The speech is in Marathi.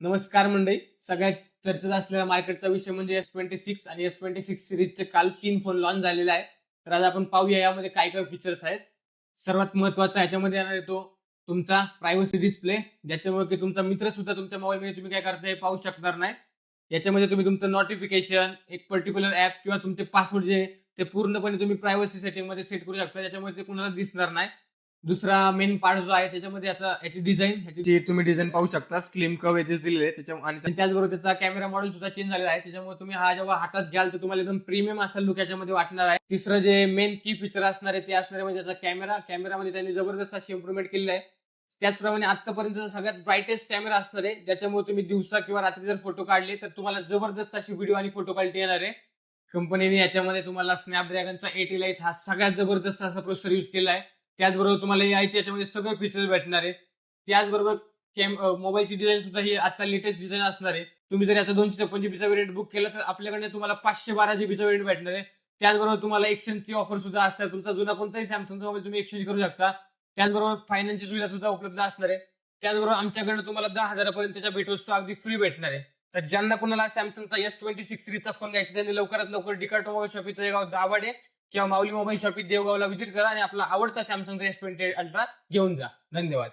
नमस्कार मंडळी. सगळ्यात चर्चेत असलेला मार्केटचा विषय म्हणजे S26 आणि S26 सिरीजचे काल 3 फोन लॉन्च झालेले आहेत. तर आज आपण पाहूया यामध्ये काय काय फीचर्स आहेत. सर्वात महत्वाचा ह्याच्यामध्ये येणार आहे तो तुमचा प्रायव्हसी डिस्प्ले, ज्याच्यामुळे की तुमचा मित्र सुद्धा तुमच्या मोबाईलमध्ये तुम्ही काय करताय हे पाहू शकणार नाही. याच्यामध्ये तुम्ही तुमचं नोटिफिकेशन, एक पर्टिक्युलर ऍप किंवा तुमचे पासवर्ड जे ते पूर्णपणे तुम्ही प्रायव्हसी सेटिंग मध्ये सेट करू शकता, त्याच्यामुळे ते कुणाला दिसणार नाही. दुसरा मेन पार्ट जो आहे त्याच्यामध्ये आता याची डिझाईन, ह्याची तुम्ही डिझाईन पाहू शकता. स्लिम कर्व एजेस दिलेले त्याच्या आणि त्याचबरोबर त्याचा कॅमेरा मॉडेल सुद्धा चेंज झालेला आहे. त्याच्यामुळे तुम्ही हा जेव्हा हातात घ्याल तर तुम्हाला एकदम प्रीमियम असा लुक याच्यामध्ये वाटणार आहे. तिसरं जे मेन की फीचर असणार आहे ते असणार आहे म्हणजे त्याचा कॅमेरामध्ये त्यांनी जबरदस्त अशी इम्प्रुव्हमेंट केलेली आहे. त्याचप्रमाणे आतापर्यंतचा सगळ्यात ब्राईटेस्ट कॅमेरा असणार आहे, ज्याच्यामुळे तुम्ही दिवसा किंवा रात्री जर फोटो काढले तर तुम्हाला जबरदस्त अशी व्हिडिओ आणि फोटो क्वालिटी येणार आहे. कंपनीने याच्यामध्ये तुम्हाला स्नॅपड्रॅगनचा 80 लाईट हा सगळ्यात जबरदस्त असा प्रोसेसर यूज केला आहे. त्याचबरोबर तुम्हाला यायचे याच्यामध्ये सगळे फीचर्स भेटणार आहे. त्याचबरोबर मोबाईलची डिझाईन सुद्धा ही आता लेटेस्ट डिझाईन असणार आहे. तुम्ही जर आता 256 चा व्हेरियंट बुक केला तर आपल्याकडे तुम्हाला 512 GB चा व्हेरियंट भेटणार आहे. त्याचबरोबर तुम्हाला एक्सचेंजची ऑफर सुद्धा असते. तुमचा जुना कोणताही सॅमसंगचा मोबाईल तुम्ही एक्सचेंज करू शकता. त्याचबरोबर फायनान्सची सुविधा सुद्धा उपलब्ध असणार आहे. त्याचबरोबर आमच्याकडे तुम्हाला 10,000 पर्यंतच्या भेटवस्तू अगदी फ्री भेटणार आहे. तर ज्यांना कोणाला सॅमसंगचा S26 सिरीजचा फोन घ्यायचा त्यांनी लवकरात लवकर डिकार्ट मोबाईल शॉप इथे दाभाडे किंवा माऊली मोबाईल शॉपी देवगावला व्हिजिट करा आणि आपला आवडता सॅमसंगचा S20 अल्ट्रा घेऊन जा. धन्यवाद.